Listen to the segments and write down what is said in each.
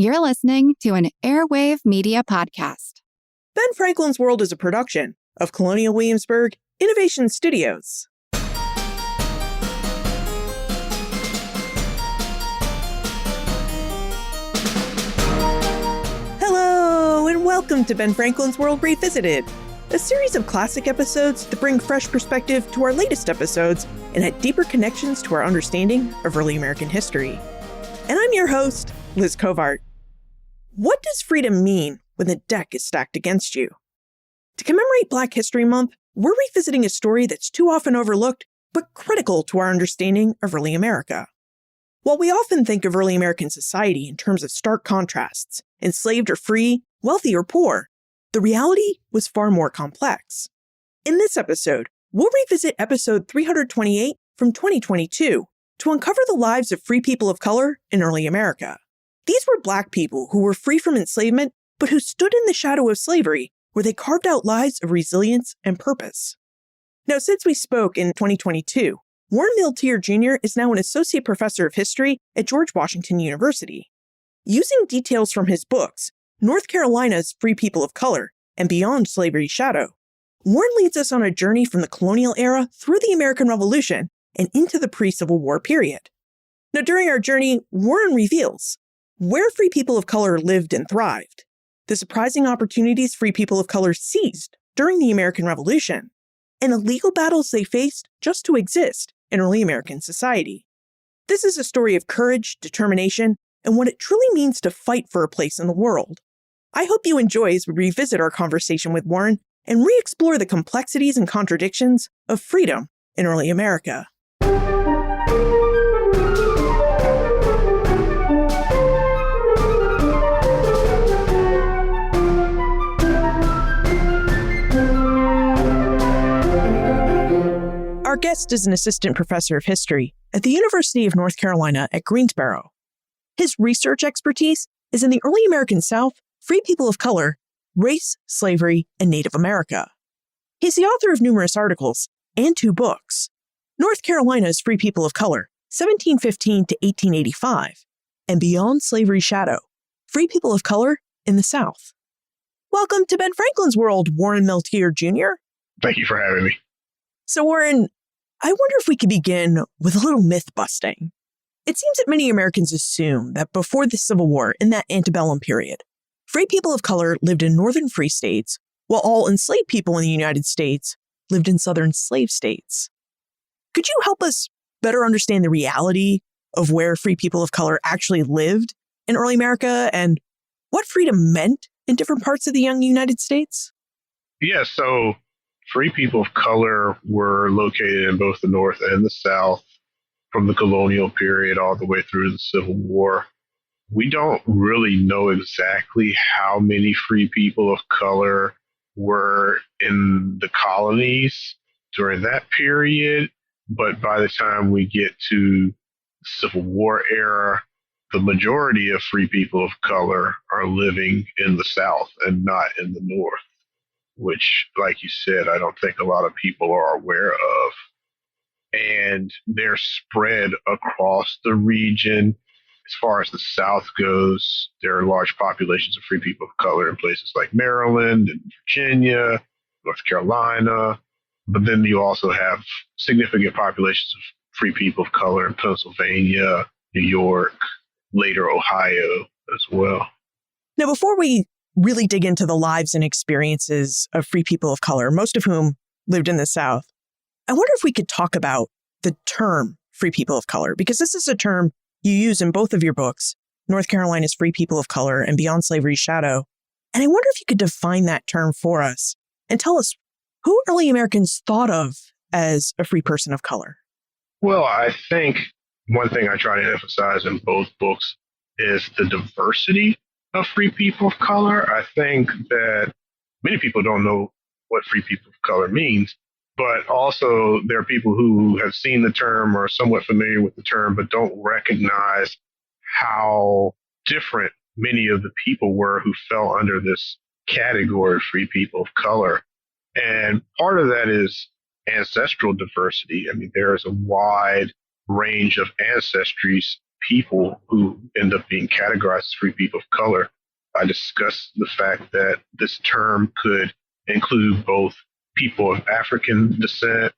You're listening to an Airwave Media Podcast. Ben Franklin's World is a production of Colonial Williamsburg Innovation Studios. Hello, and welcome to Ben Franklin's World Revisited, a series of classic episodes that bring fresh perspective to our latest episodes and add deeper connections to our understanding of early American history. And I'm your host, Liz Covart. What does freedom mean when the deck is stacked against you? To commemorate Black History Month, we're revisiting a story that's too often overlooked, but critical to our understanding of early America. While we often think of early American society in terms of stark contrasts, enslaved or free, wealthy or poor, the reality was far more complex. In this episode, we'll revisit episode 328 from 2022 to uncover the lives of free people of color in early America. These were Black people who were free from enslavement, but who stood in the shadow of slavery, where they carved out lives of resilience and purpose. Now, since we spoke in 2022, Warren Milteer Jr. is now an associate professor of history at George Washington University. Using details from his books, North Carolina's Free People of Color and Beyond Slavery's Shadow, Warren leads us on a journey from the colonial era through the American Revolution and into the pre-Civil War period. Now, during our journey, Warren reveals where free people of color lived and thrived, the surprising opportunities free people of color seized during the American Revolution, and the legal battles they faced just to exist in early American society. This is a story of courage, determination, and what it truly means to fight for a place in the world. I hope you enjoy as we revisit our conversation with Warren and re-explore the complexities and contradictions of freedom in early America. Our guest is an assistant professor of history at the University of North Carolina at Greensboro. His research expertise is in the early American South, free people of color, race, slavery, and Native America. He's the author of numerous articles and 2 books, North Carolina's Free People of Color, 1715 to 1885, and Beyond Slavery's Shadow, Free People of Color in the South. Welcome to Ben Franklin's World, Warren Milteer Jr. Thank you for having me. So, Warren, I wonder if we could begin with a little myth busting. It seems that many Americans assume that before the Civil War, in that antebellum period, free people of color lived in northern free states, while all enslaved people in the United States lived in southern slave states. Could you help us better understand the reality of where free people of color actually lived in early America and what freedom meant in different parts of the young United States? Yeah, so free people of color were located in both the North and the South from the colonial period all the way through the Civil War. We don't really know exactly how many free people of color were in the colonies during that period, but by the time we get to the Civil War era, the majority of free people of color are living in the South and not in the North, which, like you said, I don't think a lot of people are aware of. And they're spread across the region. As far as the South goes, there are large populations of free people of color in places like Maryland and Virginia, North Carolina. But then you also have significant populations of free people of color in Pennsylvania, New York, later Ohio as well. Now, before we really dig into the lives and experiences of free people of color, most of whom lived in the South, I wonder if we could talk about the term free people of color, because this is a term you use in both of your books, North Carolina's Free People of Color and Beyond Slavery's Shadow. And I wonder if you could define that term for us and tell us who early Americans thought of as a free person of color. Well, I think one thing I try to emphasize in both books is the diversity of free people of color. I think that many people don't know what free people of color means, but also there are people who have seen the term or are somewhat familiar with the term, but don't recognize how different many of the people were who fell under this category of free people of color. And part of that is ancestral diversity. I mean, there is a wide range of ancestries people who end up being categorized as free people of color, I discussed the fact that this term could include both people of African descent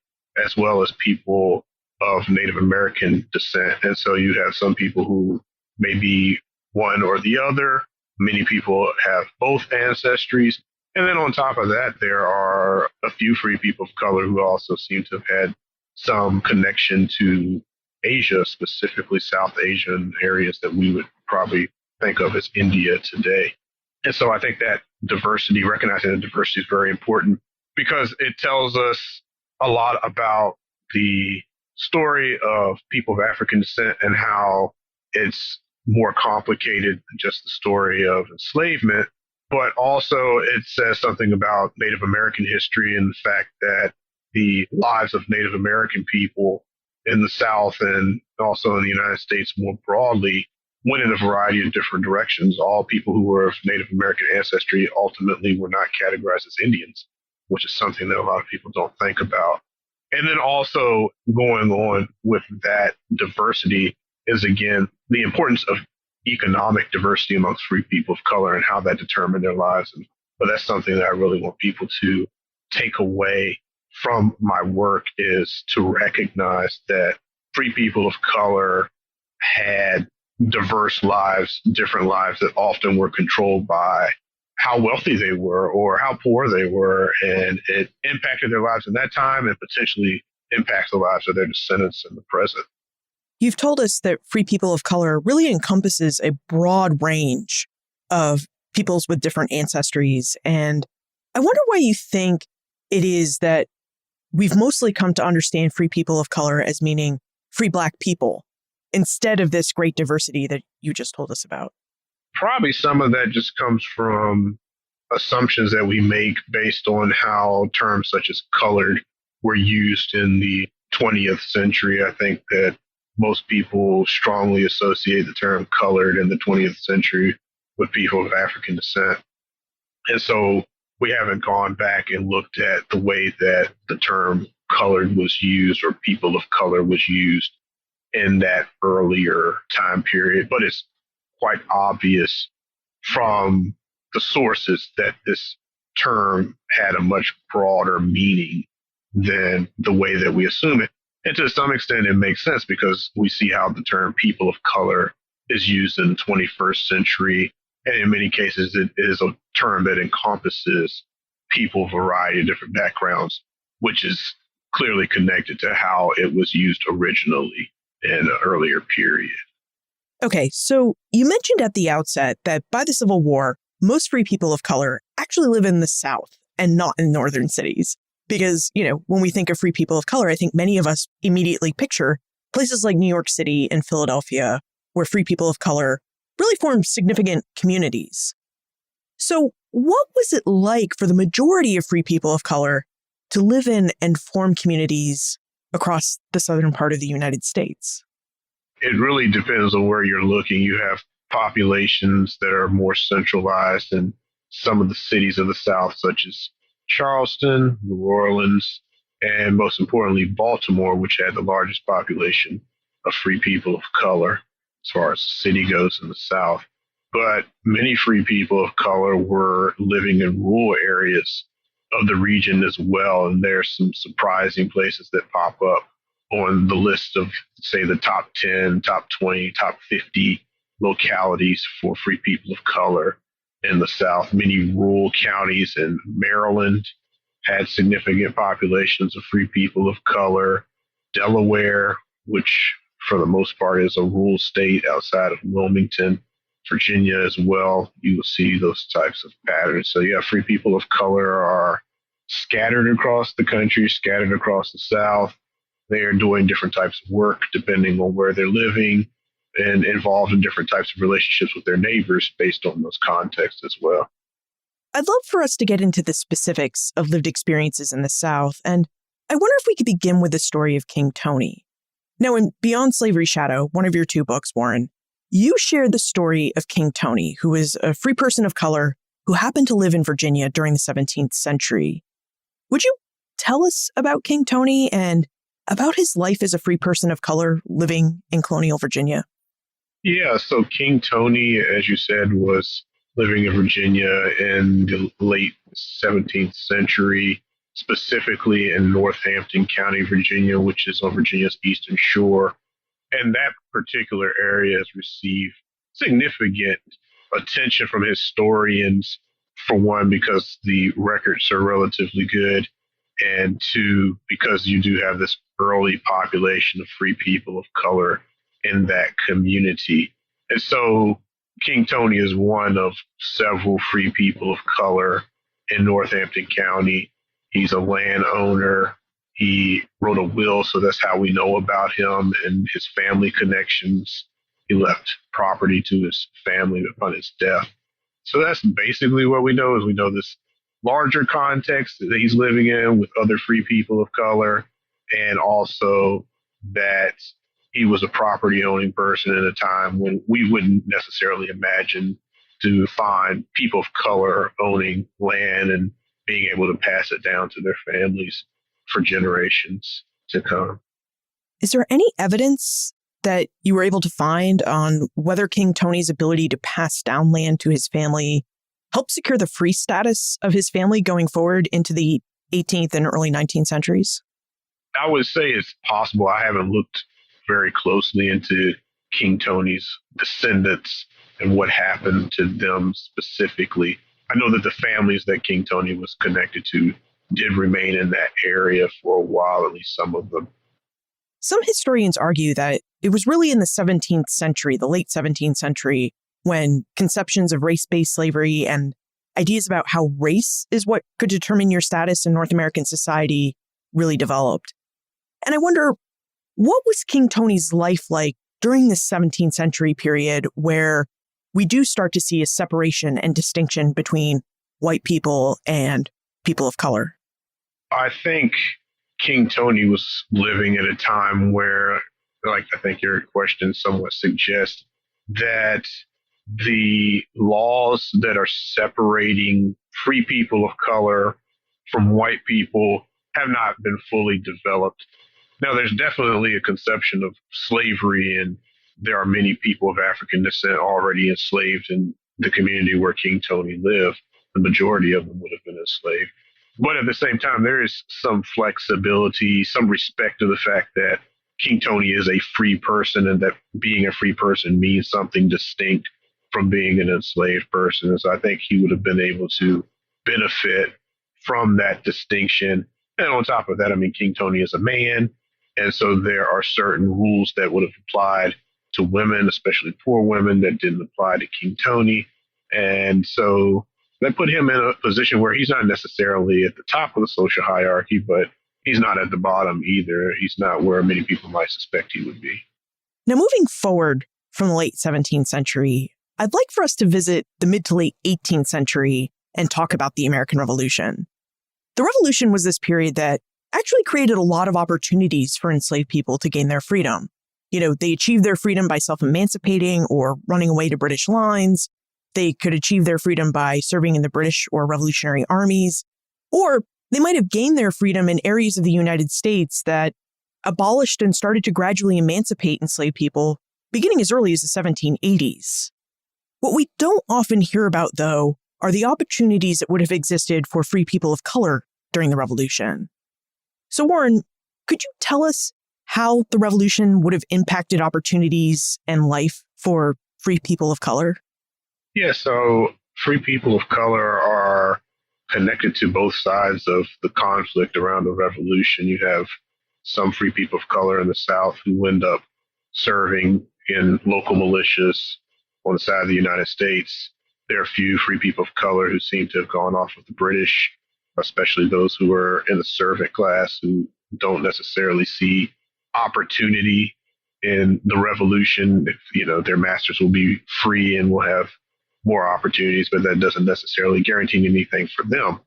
as well as people of Native American descent. And so you have some people who may be one or the other. Many people have both ancestries. And then on top of that, there are a few free people of color who also seem to have had some connection to Asia, specifically South Asian areas that we would probably think of as India today. And so I think that diversity, recognizing that diversity is very important because it tells us a lot about the story of people of African descent and how it's more complicated than just the story of enslavement, but also it says something about Native American history and the fact that the lives of Native American people in the South and also in the United States more broadly went in a variety of different directions. All people who were of Native American ancestry ultimately were not categorized as Indians, which is something that a lot of people don't think about. And then also going on with that diversity is, again, the importance of economic diversity amongst free people of color and how that determined their lives. But that's something that I really want people to take away from my work, is to recognize that free people of color had diverse lives, different lives that often were controlled by how wealthy they were or how poor they were. And it impacted their lives in that time and potentially impacts the lives of their descendants in the present. You've told us that free people of color really encompasses a broad range of peoples with different ancestries. And I wonder why you think it is that we've mostly come to understand free people of color as meaning free Black people instead of this great diversity that you just told us about. Probably some of that just comes from assumptions that we make based on how terms such as colored were used in the 20th century. I think that most people strongly associate the term colored in the 20th century with people of African descent. And so we haven't gone back and looked at the way that the term colored was used or people of color was used in that earlier time period. But it's quite obvious from the sources that this term had a much broader meaning than the way that we assume it. And to some extent, it makes sense because we see how the term people of color is used in the 21st century. And in many cases, it is a term that encompasses people of a variety of different backgrounds, which is clearly connected to how it was used originally in an earlier period. Okay, so you mentioned at the outset that by the Civil War, most free people of color actually live in the South and not in northern cities. Because, when we think of free people of color, I think many of us immediately picture places like New York City and Philadelphia, where free people of color really formed significant communities. So what was it like for the majority of free people of color to live in and form communities across the southern part of the United States? It really depends on where you're looking. You have populations that are more centralized in some of the cities of the South, such as Charleston, New Orleans, and most importantly, Baltimore, which had the largest population of free people of color as far as the city goes in the South. But many free people of color were living in rural areas of the region as well. And there's some surprising places that pop up on the list of, say, the top 10, top 20, top 50 localities for free people of color in the South. Many rural counties in Maryland had significant populations of free people of color. Delaware, which for the most part is a rural state outside of Wilmington, Virginia as well, you will see those types of patterns. So yeah, free people of color are scattered across the country, scattered across the South. They are doing different types of work depending on where they're living and involved in different types of relationships with their neighbors based on those contexts as well. I'd love for us to get into the specifics of lived experiences in the South, and I wonder if we could begin with the story of King Tony. Now, in Beyond Slavery's Shadow, one of your two books, Warren, you shared the story of King Tony, who was a free person of color who happened to live in Virginia during the 17th century. Would you tell us about King Tony and about his life as a free person of color living in colonial Virginia? Yeah, so King Tony, as you said, was living in Virginia in the late 17th century, specifically in Northampton County, Virginia, which is on Virginia's eastern shore. And that particular area has received significant attention from historians, for one, because the records are relatively good, and two, because you do have this early population of free people of color in that community. And so King Tony is one of several free people of color in Northampton County. He's a landowner. He wrote a will, so that's how we know about him and his family connections. He left property to his family upon his death. So that's basically what we know is we know this larger context that he's living in with other free people of color, and also that he was a property owning person at a time when we wouldn't necessarily imagine to find people of color owning land and being able to pass it down to their families for generations to come. Is there any evidence that you were able to find on whether King Tony's ability to pass down land to his family helped secure the free status of his family going forward into the 18th and early 19th centuries? I would say it's possible. I haven't looked very closely into King Tony's descendants and what happened to them specifically. I know that the families that King Tony was connected to did remain in that area for a while, at least some of them. Some historians argue that it was really in the 17th century, the late 17th century, when conceptions of race-based slavery and ideas about how race is what could determine your status in North American society really developed. And I wonder, what was King Tony's life like during this 17th century period where we do start to see a separation and distinction between white people and people of color? I think King Tony was living at a time where, like I think your question somewhat suggests, that the laws that are separating free people of color from white people have not been fully developed. Now, there's definitely a conception of slavery, and there are many people of African descent already enslaved in the community where King Tony lived. The majority of them would have been enslaved. But at the same time, there is some flexibility, some respect to the fact that King Tony is a free person and that being a free person means something distinct from being an enslaved person. And so I think he would have been able to benefit from that distinction. And on top of that, I mean, King Tony is a man. And so there are certain rules that would have applied to women, especially poor women, that didn't apply to King Tony. And so that put him in a position where he's not necessarily at the top of the social hierarchy, but he's not at the bottom either. He's not where many people might suspect he would be. Now, moving forward from the late 17th century, I'd like for us to visit the mid to late 18th century and talk about the American Revolution. The Revolution was this period that actually created a lot of opportunities for enslaved people to gain their freedom. They achieved their freedom by self-emancipating or running away to British lines. They could achieve their freedom by serving in the British or Revolutionary armies, or they might have gained their freedom in areas of the United States that abolished and started to gradually emancipate enslaved people beginning as early as the 1780s. What we don't often hear about, though, are the opportunities that would have existed for free people of color during the Revolution. So, Warren, could you tell us how the Revolution would have impacted opportunities and life for free people of color? Yeah, so free people of color are connected to both sides of the conflict around the revolution. You have some free people of color in the South who end up serving in local militias on the side of the United States. There are a few free people of color who seem to have gone off with the British, especially those who are in the servant class who don't necessarily see opportunity in the revolution. If, their masters will be free and will have more opportunities, but that doesn't necessarily guarantee anything for them.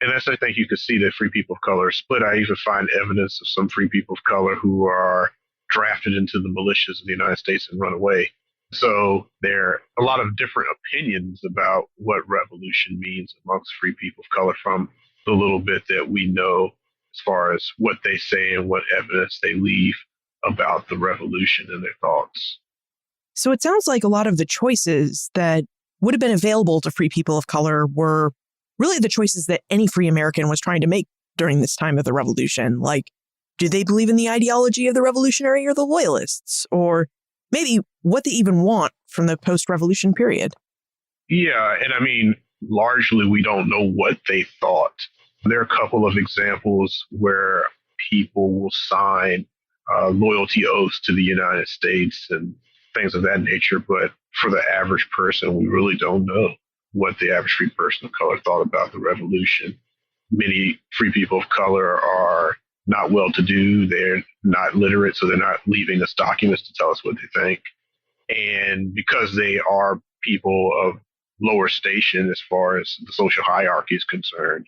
And that's, I think you could see that free people of color are split. I even find evidence of some free people of color who are drafted into the militias of the United States and run away. So there are a lot of different opinions about what revolution means amongst free people of color from the little bit that we know as far as what they say and what evidence they leave about the revolution and their thoughts. So it sounds like a lot of the choices that would have been available to free people of color were really the choices that any free American was trying to make during this time of the revolution. Like, do they believe in the ideology of the revolutionary or the loyalists? Or maybe what they even want from the post-revolution period? Yeah, and I mean, largely we don't know what they thought. There are a couple of examples where people will sign loyalty oaths to the United States and things of that nature. But for the average person, we really don't know what the average free person of color thought about the revolution. Many free people of color are not well to do. They're not literate, so they're not leaving us documents to tell us what they think. And because they are people of lower station as far as the social hierarchy is concerned,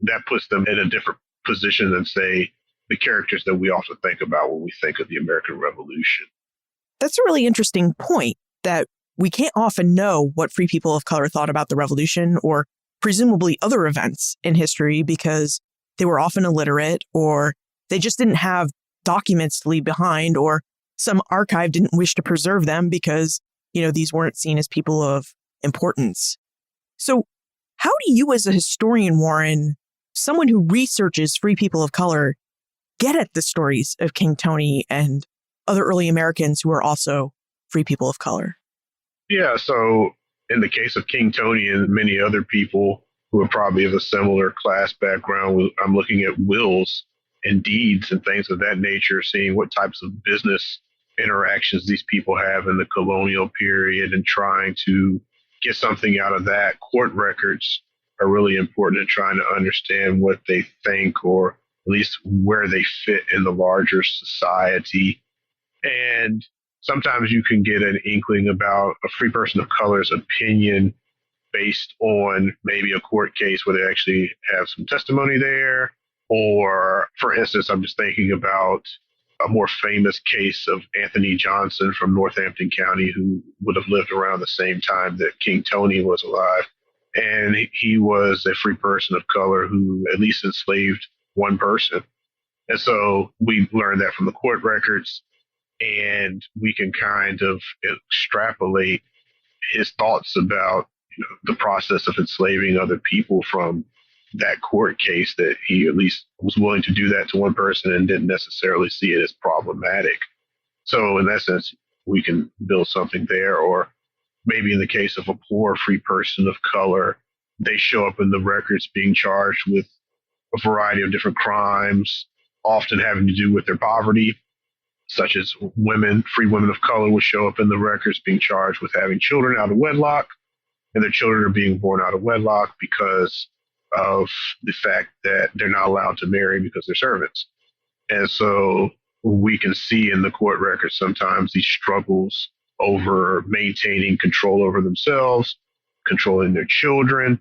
that puts them in a different position than, say, the characters that we often think about when we think of the American Revolution. That's a really interesting point, that we can't often know what free people of color thought about the revolution or presumably other events in history because they were often illiterate, or they just didn't have documents to leave behind, or some archive didn't wish to preserve them because, these weren't seen as people of importance. So how do you, as a historian, Warren, someone who researches free people of color, get at the stories of King Tony and other early Americans who are also free people of color? Yeah, so in the case of King Tony and many other people who are probably of a similar class background, I'm looking at wills and deeds and things of that nature, seeing what types of business interactions these people have in the colonial period and trying to get something out of that. Court records are really important in trying to understand what they think, or at least where they fit in the larger society. And sometimes you can get an inkling about a free person of color's opinion based on maybe a court case where they actually have some testimony there. Or, for instance, I'm just thinking about a more famous case of Anthony Johnson from Northampton County, who would have lived around the same time that King Tony was alive. And he was a free person of color who at least enslaved one person. And so we learned that from the court records, and we can kind of extrapolate his thoughts about the process of enslaving other people from that court case, that he at least was willing to do that to one person and didn't necessarily see it as problematic. So in that sense, we can build something there. Or maybe in the case of a poor free person of color, they show up in the records being charged with a variety of different crimes, often having to do with their poverty, such as free women of color would show up in the records being charged with having children out of wedlock, and their children are being born out of wedlock because of the fact that they're not allowed to marry because they're servants. And so we can see in the court records sometimes these struggles over maintaining control over themselves, controlling their children.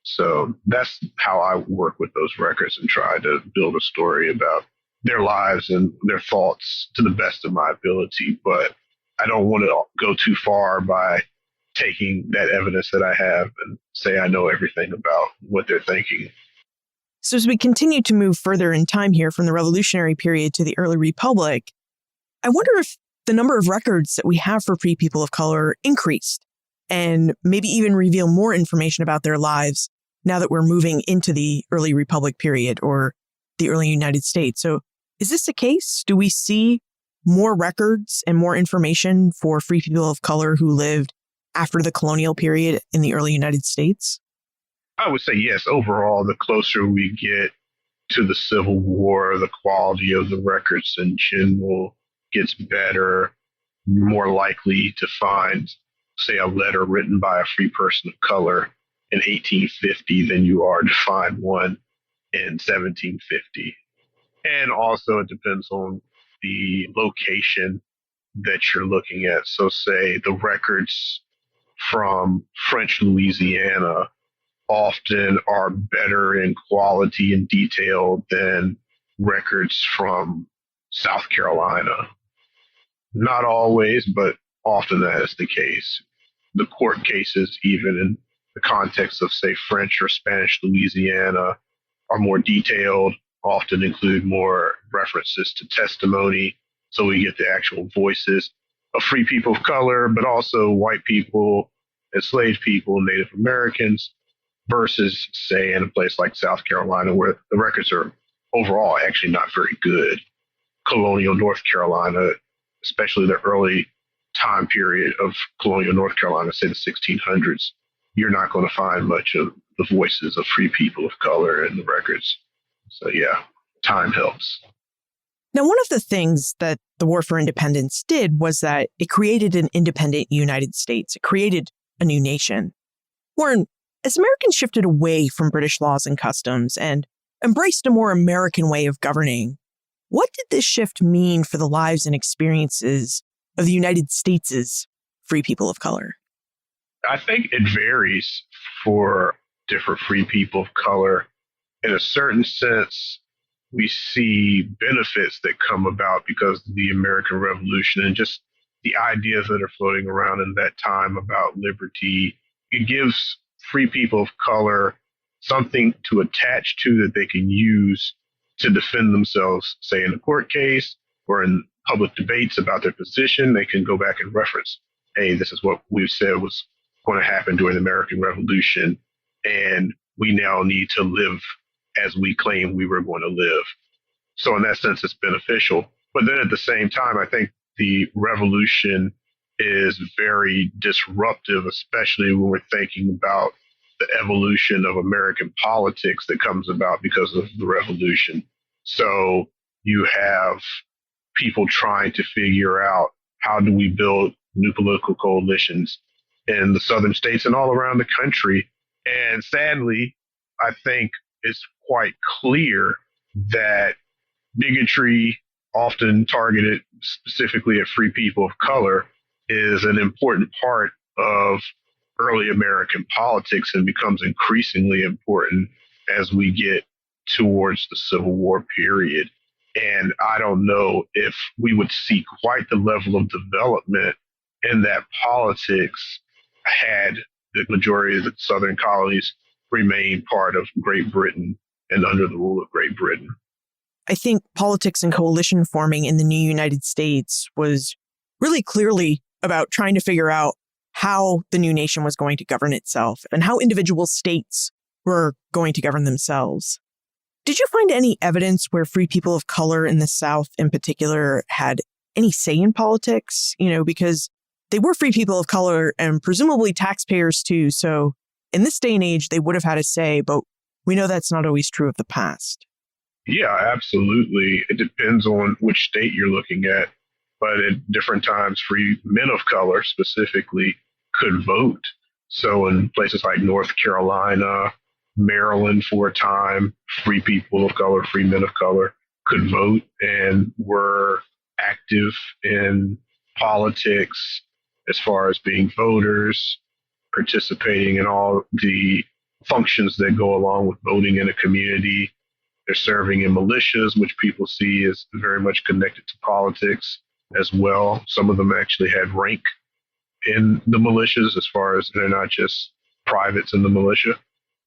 So that's how I work with those records and try to build a story about their lives and their thoughts to the best of my ability. But I don't want to go too far by taking that evidence that I have and say I know everything about what they're thinking. So as we continue to move further in time here from the Revolutionary period to the early Republic, I wonder if the number of records that we have for free people of color increased and maybe even reveal more information about their lives now that we're moving into the early Republic period or the early United States. So is this the case? Do we see more records and more information for free people of color who lived after the colonial period in the early United States? I would say yes. Overall, the closer we get to the Civil War, the quality of the records in general gets better. You're more likely to find, say, a letter written by a free person of color in 1850 than you are to find one in 1750. And also it depends on the location that you're looking at. So say the records from French Louisiana often are better in quality and detail than records from South Carolina. Not always, but often that is the case. The court cases, even in the context of, say, French or Spanish Louisiana, are more detailed, often include more references to testimony, so we get the actual voices. of free people of color, but also white people, enslaved people, Native Americans, versus, say, in a place like South Carolina, where the records are overall actually not very good. Colonial North Carolina, especially the early time period of colonial North Carolina, say the 1600s, you're not going to find much of the voices of free people of color in the records. So, yeah, time helps. Now, one of the things that the War for Independence did was that it created an independent United States. It created a new nation. Warren, as Americans shifted away from British laws and customs and embraced a more American way of governing, what did this shift mean for the lives and experiences of the United States' free people of color? I think it varies for different free people of color. In a certain sense, we see benefits that come about because of the American Revolution and just the ideas that are floating around in that time about liberty. It gives free people of color something to attach to that they can use to defend themselves, say in a court case or in public debates about their position. They can go back and reference, hey, this is what we've said was going to happen during the American Revolution, and we now need to live as we claim we were going to live. So in that sense, it's beneficial. But then at the same time, I think the revolution is very disruptive, especially when we're thinking about the evolution of American politics that comes about because of the revolution. So you have people trying to figure out, how do we build new political coalitions in the southern states and all around the country. And sadly, I think it's quite clear that bigotry, often targeted specifically at free people of color, is an important part of early American politics and becomes increasingly important as we get towards the Civil War period. And I don't know if we would see quite the level of development in that politics had the majority of the Southern colonies remained part of Great Britain and under the rule of Great Britain. I think politics and coalition forming in the new United States was really clearly about trying to figure out how the new nation was going to govern itself and how individual states were going to govern themselves. Did you find any evidence where free people of color in the South in particular had any say in politics? Because they were free people of color and presumably taxpayers too. So in this day and age, they would have had a say, but we know that's not always true of the past. Yeah, absolutely. It depends on which state you're looking at. But at different times, free men of color specifically could vote. So in places like North Carolina, Maryland for a time, free people of color, free men of color could vote and were active in politics as far as being voters, participating in all the functions that go along with voting in a community. They're serving in militias, which people see as very much connected to politics as well. Some of them actually had rank in the militias as far as they're not just privates in the militia.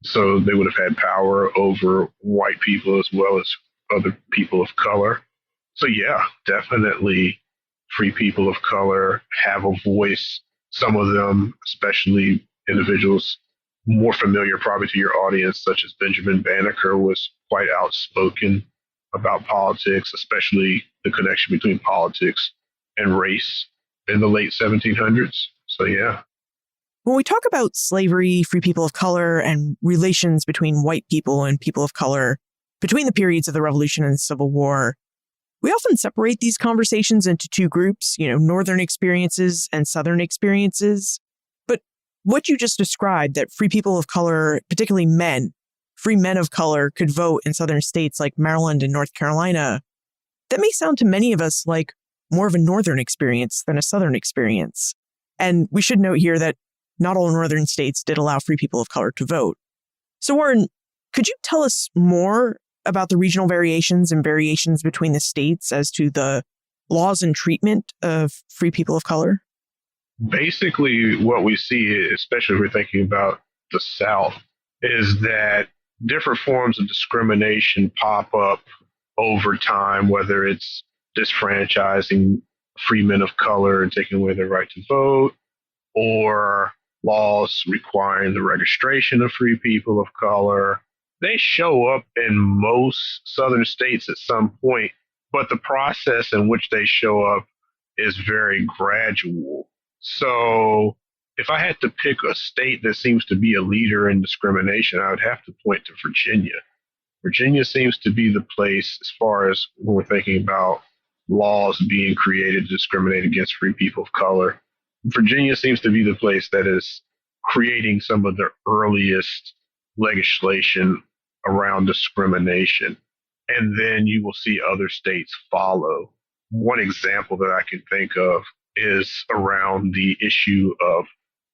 So they would have had power over white people as well as other people of color. So yeah, definitely free people of color have a voice. Some of them, especially individuals more familiar probably to your audience, such as Benjamin Banneker, was quite outspoken about politics, especially the connection between politics and race in the late 1700s. So yeah. When we talk about slavery, free people of color, and relations between white people and people of color between the periods of the Revolution and the Civil War, we often separate these conversations into two groups, Northern experiences and Southern experiences. But what you just described, that free people of color, particularly men, free men of color could vote in Southern states like Maryland and North Carolina, that may sound to many of us like more of a Northern experience than a Southern experience. And we should note here that not all Northern states did allow free people of color to vote. So Warren, could you tell us more about the regional variations and variations between the states as to the laws and treatment of free people of color? Basically, what we see, especially if we're thinking about the South, is that different forms of discrimination pop up over time, whether it's disfranchising free men of color and taking away their right to vote, or laws requiring the registration of free people of color. They show up in most southern states at some point, but the process in which they show up is very gradual. So if I had to pick a state that seems to be a leader in discrimination, I would have to point to Virginia. Virginia seems to be the place, as far as when we're thinking about laws being created to discriminate against free people of color. Virginia seems to be the place that is creating some of the earliest legislation around discrimination. And then you will see other states follow. One example that I can think of is around the issue of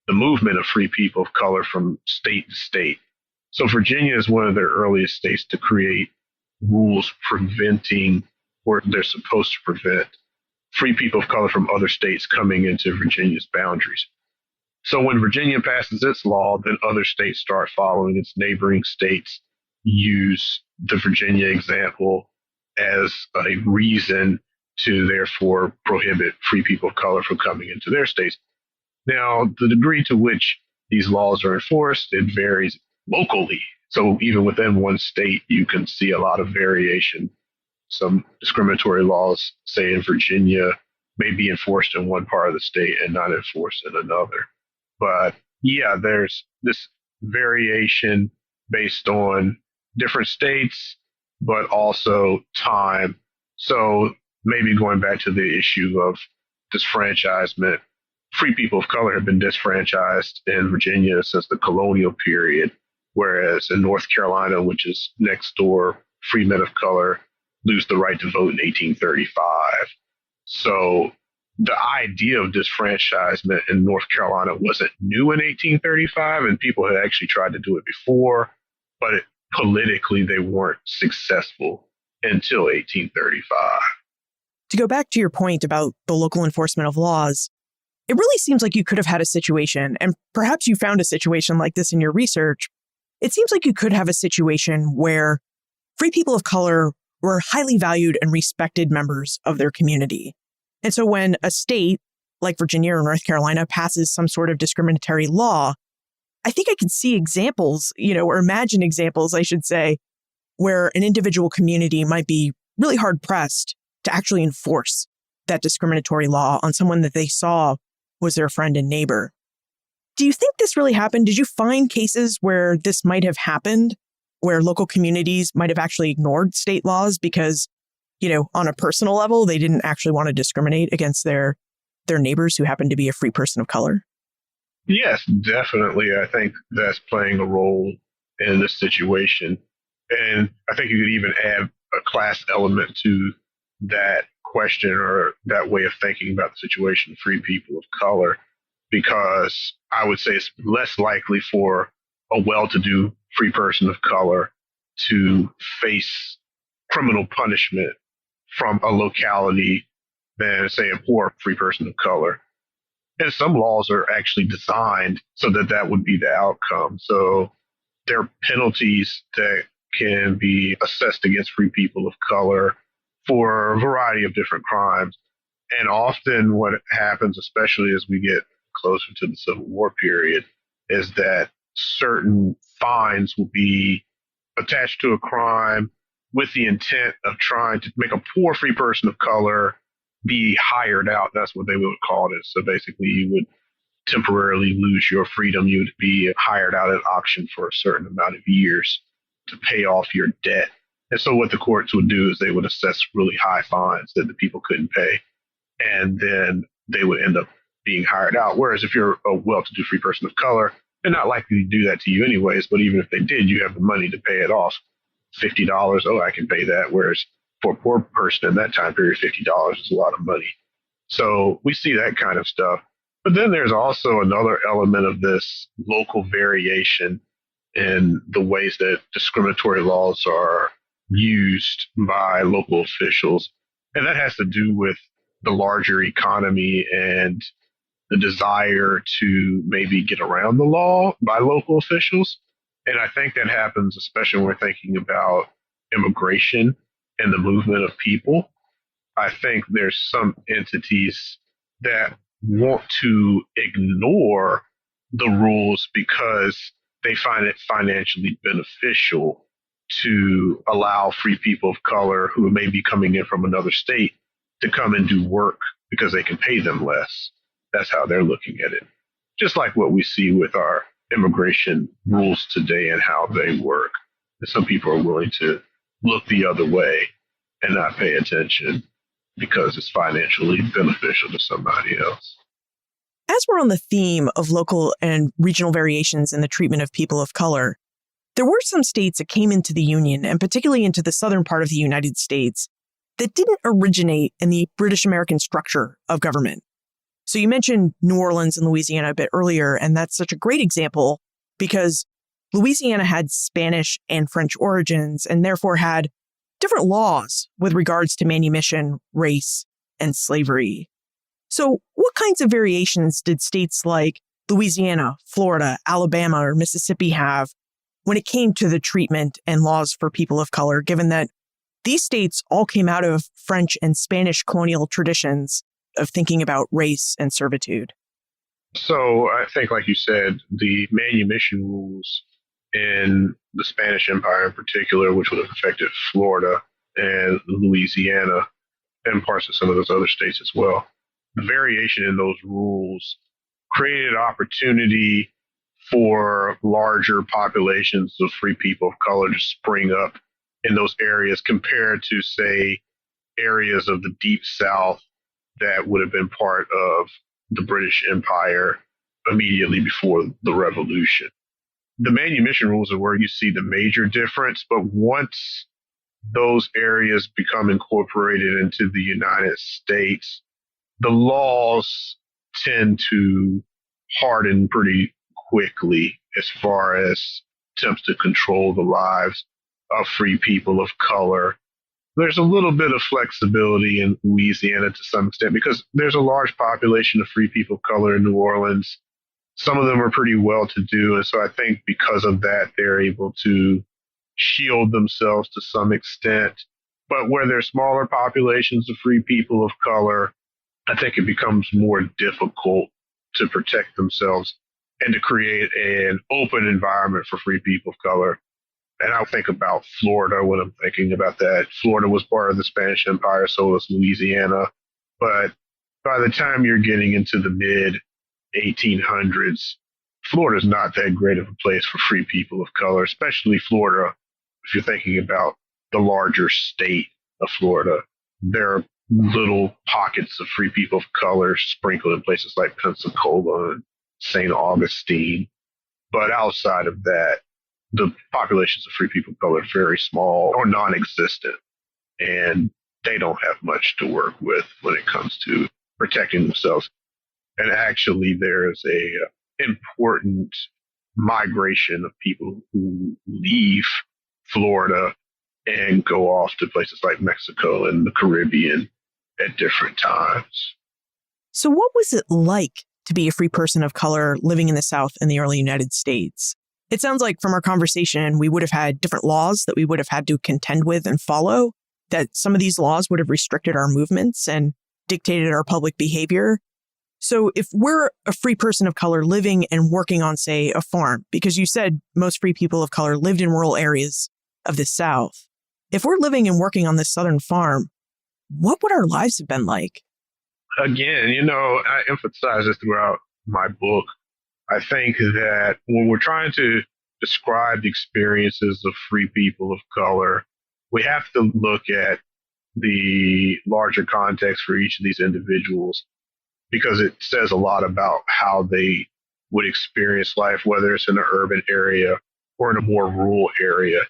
the movement of free people of color from state to state. So Virginia is one of the earliest states to create rules preventing, or they're supposed to prevent, free people of color from other states coming into Virginia's boundaries. So when Virginia passes its law, then other states start following. Its neighboring states use the Virginia example as a reason to therefore prohibit free people of color from coming into their states. Now, the degree to which these laws are enforced, it varies locally. So even within one state, you can see a lot of variation. Some discriminatory laws, say in Virginia, may be enforced in one part of the state and not enforced in another. But yeah, there's this variation based on different states, but also time. So maybe going back to the issue of disfranchisement, free people of color have been disfranchised in Virginia since the colonial period, whereas in North Carolina, which is next door, free men of color lose the right to vote in 1835. So the idea of disfranchisement in North Carolina wasn't new in 1835, and people had actually tried to do it before, but politically they weren't successful until 1835. To go back to your point about the local enforcement of laws, it really seems like you could have had a situation, and perhaps you found a situation like this in your research. It seems like you could have a situation where free people of color were highly valued and respected members of their community. And so when a state like Virginia or North Carolina passes some sort of discriminatory law, I think I can see examples, or imagine examples, I should say, where an individual community might be really hard pressed to actually enforce that discriminatory law on someone that they saw was their friend and neighbor. Do you think this really happened? Did you find cases where this might have happened, where local communities might have actually ignored state laws because, on a personal level, they didn't actually want to discriminate against their neighbors who happened to be a free person of color? Yes, definitely. I think that's playing a role in this situation. And I think you could even add a class element to that question or that way of thinking about the situation of free people of color, because I would say it's less likely for a well-to-do free person of color to face criminal punishment from a locality than, say, a poor free person of color. And some laws are actually designed so that that would be the outcome. So there are penalties that can be assessed against free people of color for a variety of different crimes. And often what happens, especially as we get closer to the Civil War period, is that certain fines will be attached to a crime with the intent of trying to make a poor free person of color be hired out. That's what they would call it. So basically you would temporarily lose your freedom. You would be hired out at auction for a certain amount of years to pay off your debt. And so what the courts would do is they would assess really high fines that the people couldn't pay. And then they would end up being hired out. Whereas if you're a well-to-do free person of color, they're not likely to do that to you anyways. But even if they did, you have the money to pay it off. $50, oh, I can pay that. Whereas for a poor person in that time period, $50 is a lot of money. So we see that kind of stuff. But then there's also another element of this local variation in the ways that discriminatory laws are used by local officials. And that has to do with the larger economy and the desire to maybe get around the law by local officials. And I think that happens, especially when we're thinking about immigration and the movement of people. I think there's some entities that want to ignore the rules because they find it financially beneficial to allow free people of color who may be coming in from another state to come and do work because they can pay them less. That's how they're looking at it. Just like what we see with our immigration rules today and how they work. Some people are willing to look the other way and not pay attention because it's financially beneficial to somebody else. As we're on the theme of local and regional variations in the treatment of people of color, there were some states that came into the Union, and particularly into the southern part of the United States, that didn't originate in the British American structure of government. So you mentioned New Orleans and Louisiana a bit earlier, and that's such a great example because Louisiana had Spanish and French origins and therefore had different laws with regards to manumission, race, and slavery. So what kinds of variations did states like Louisiana, Florida, Alabama, or Mississippi have when it came to the treatment and laws for people of color, given that these states all came out of French and Spanish colonial traditions of thinking about race and servitude? So I think, like you said, the manumission rules in the Spanish Empire in particular, which would have affected Florida and Louisiana and parts of some of those other states as well. The variation in those rules created opportunity for larger populations of free people of color to spring up in those areas compared to, say, areas of the Deep South that would have been part of the British Empire immediately before the Revolution. The manumission rules are where you see the major difference, but once those areas become incorporated into the United States, the laws tend to harden pretty quickly as far as attempts to control the lives of free people of color. There's a little bit of flexibility in Louisiana to some extent because there's a large population of free people of color in New Orleans. Some of them are pretty well to do. And so I think because of that, they're able to shield themselves to some extent. But where there's smaller populations of free people of color, I think it becomes more difficult to protect themselves and to create an open environment for free people of color. And I think about Florida when I'm thinking about that. Florida was part of the Spanish Empire, so was Louisiana. But by the time you're getting into the mid 1800s, Florida's not that great of a place for free people of color, especially Florida. If you're thinking about the larger state of Florida, there are little pockets of free people of color sprinkled in places like Pensacola and St. Augustine. But outside of that, the populations of free people of color are very small or non-existent, and they don't have much to work with when it comes to protecting themselves. And actually, there is a important migration of people who leave Florida and go off to places like Mexico and the Caribbean at different times. So what was it like to be a free person of color living in the South in the early United States? It sounds like from our conversation, we would have had different laws that we would have had to contend with and follow, that some of these laws would have restricted our movements and dictated our public behavior. So if we're a free person of color living and working on, say, a farm, because you said most free people of color lived in rural areas of the South, if we're living and working on this southern farm, what would our lives have been like? Again, I emphasize this throughout my book. I think that when we're trying to describe the experiences of free people of color, we have to look at the larger context for each of these individuals because it says a lot about how they would experience life, whether it's in an urban area or in a more rural area.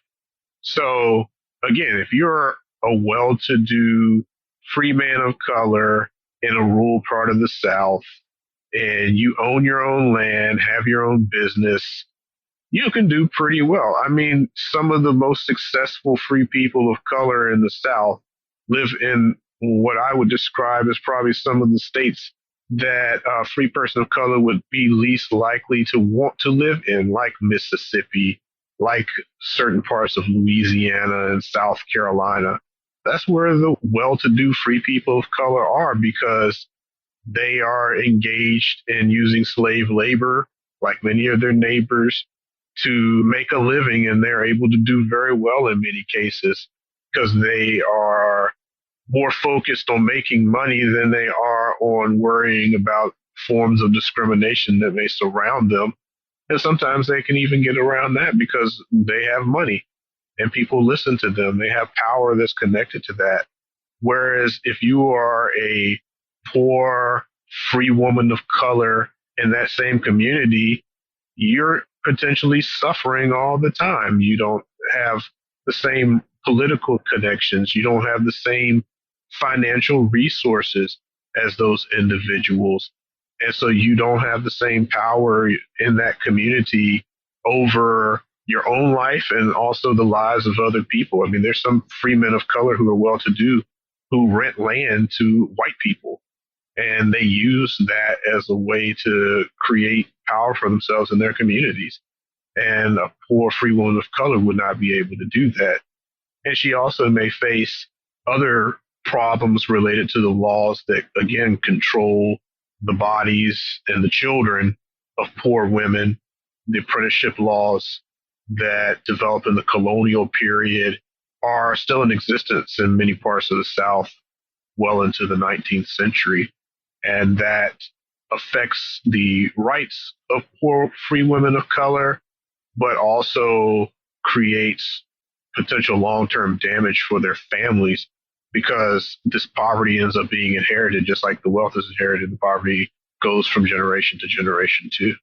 So again, if you're a well-to-do free man of color in a rural part of the South, and you own your own land, have your own business, you can do pretty well. I mean, some of the most successful free people of color in the South live in what I would describe as probably some of the states that a free person of color would be least likely to want to live in, like Mississippi, like certain parts of Louisiana and South Carolina. that's where the well-to-do free people of color are, because they are engaged in using slave labor, like many of their neighbors, to make a living, and they're able to do very well in many cases because they are more focused on making money than they are on worrying about forms of discrimination that may surround them. And sometimes they can even get around that because they have money and people listen to them. They have power that's connected to that. Whereas if you are a poor, free woman of color in that same community, you're potentially suffering all the time. You don't have the same political connections. You don't have the same financial resources as those individuals. And so you don't have the same power in that community over your own life and also the lives of other people. I mean, there's some free men of color who are well to do who rent land to white people, and they use that as a way to create power for themselves in their communities. And a poor free woman of color would not be able to do that. And she also may face other problems related to the laws that, again, control the bodies and the children of poor women. The apprenticeship laws that developed in the colonial period are still in existence in many parts of the South well into the 19th century. And that affects the rights of poor free women of color, but also creates potential long-term damage for their families, because this poverty ends up being inherited. Just like the wealth is inherited, the poverty goes from generation to generation too.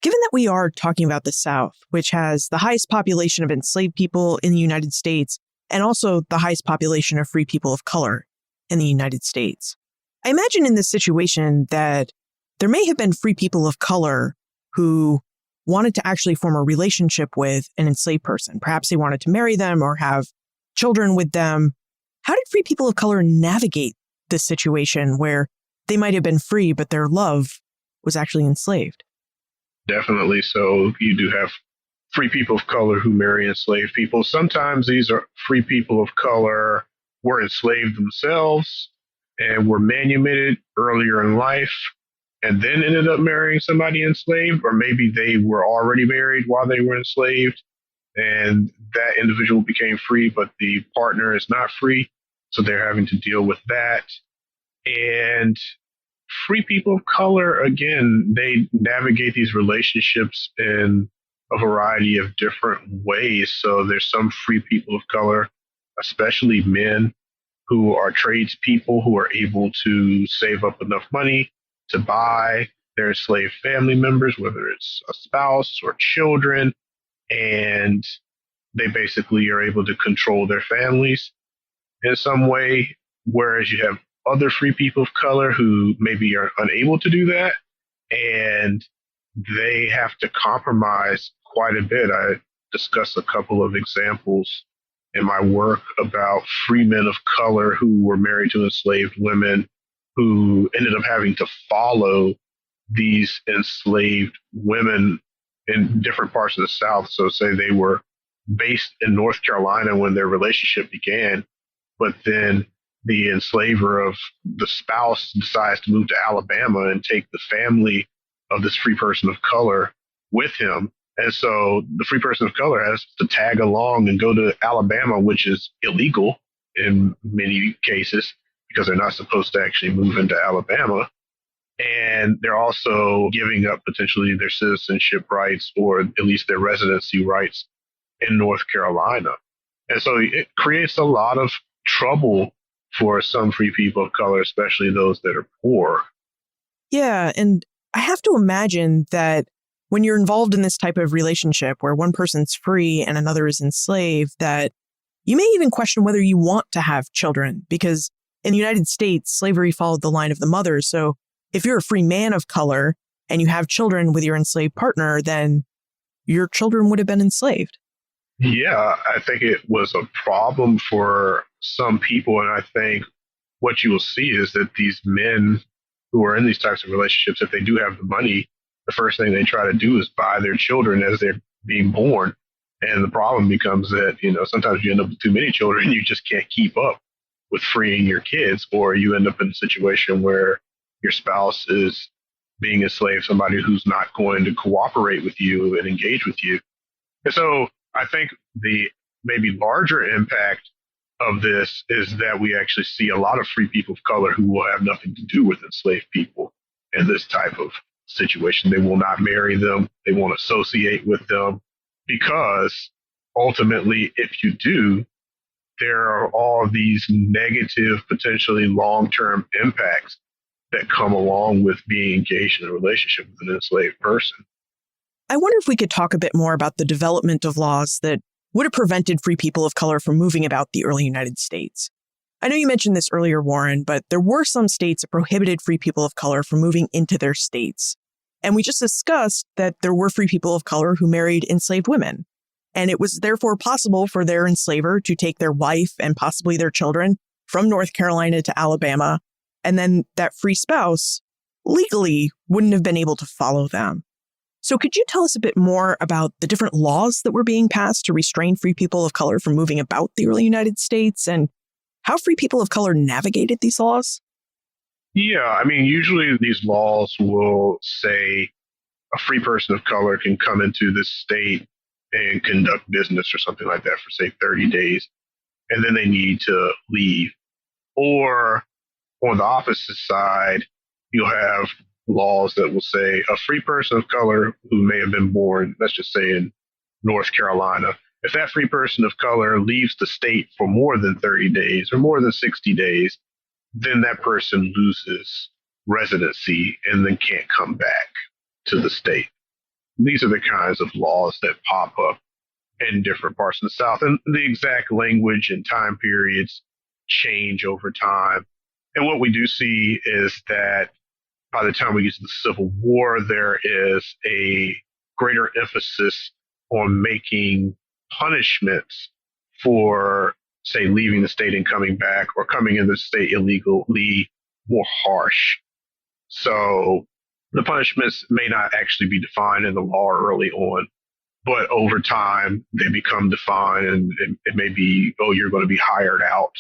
Given that we are talking about the South, which has the highest population of enslaved people in the United States and also the highest population of free people of color in the United States, I imagine in this situation that there may have been free people of color who wanted to actually form a relationship with an enslaved person. Perhaps they wanted to marry them or have children with them. How did free people of color navigate this situation where they might have been free, but their love was actually enslaved? Definitely. So you do have free people of color who marry enslaved people. Sometimes these are free people of color were enslaved themselves and were manumitted earlier in life and then ended up marrying somebody enslaved, or maybe they were already married while they were enslaved and that individual became free, but the partner is not free. So they're having to deal with that. And free people of color, again, they navigate these relationships in a variety of different ways. So there's some free people of color, especially men, who are tradespeople who are able to save up enough money to buy their enslaved family members, whether it's a spouse or children, and they basically are able to control their families in some way, whereas you have other free people of color who maybe are unable to do that, and they have to compromise quite a bit. I discuss a couple of examples in my work about free men of color who were married to enslaved women who ended up having to follow these enslaved women in different parts of the South. So say they were based in North Carolina when their relationship began, but then the enslaver of the spouse decides to move to Alabama and take the family of this free person of color with him. And so the free person of color has to tag along and go to Alabama, which is illegal in many cases because they're not supposed to actually move into Alabama. And they're also giving up potentially their citizenship rights or at least their residency rights in North Carolina. And so it creates a lot of trouble for some free people of color, especially those that are poor. Yeah, and I have to imagine that when you're involved in this type of relationship where one person's free and another is enslaved, that you may even question whether you want to have children, because in the United States, slavery followed the line of the mother. So if you're a free man of color and you have children with your enslaved partner, then your children would have been enslaved. Yeah, I think it was a problem for some people. And I think what you will see is that these men who are in these types of relationships, if they do have the money, the first thing they try to do is buy their children as they're being born. And the problem becomes that, sometimes you end up with too many children. You just can't keep up with freeing your kids, or you end up in a situation where your spouse is being enslaved, somebody who's not going to cooperate with you and engage with you. And so I think the maybe larger impact of this is that we actually see a lot of free people of color who will have nothing to do with enslaved people in this type of situation. They will not marry them. They won't associate with them, because ultimately, if you do, there are all these negative, potentially long-term impacts that come along with being engaged in a relationship with an enslaved person. I wonder if we could talk a bit more about the development of laws that would have prevented free people of color from moving about the early United States. I know you mentioned this earlier, Warren, but there were some states that prohibited free people of color from moving into their states. And we just discussed that there were free people of color who married enslaved women. And it was therefore possible for their enslaver to take their wife and possibly their children from North Carolina to Alabama. And then that free spouse legally wouldn't have been able to follow them. So could you tell us a bit more about the different laws that were being passed to restrain free people of color from moving about the early United States, and how free people of color navigated these laws? Yeah, usually these laws will say a free person of color can come into this state and conduct business or something like that for, say, 30 days, and then they need to leave. Or on the opposite side, you'll have laws that will say a free person of color who may have been born, let's just say in North Carolina, if that free person of color leaves the state for more than 30 days or more than 60 days, then that person loses residency and then can't come back to the state. These are the kinds of laws that pop up in different parts of the South. And the exact language and time periods change over time. And what we do see is that by the time we get to the Civil War, there is a greater emphasis on making punishments for, say, leaving the state and coming back, or coming into the state illegally, more harsh. So the punishments may not actually be defined in the law early on, but over time they become defined, and it may be, oh, you're going to be hired out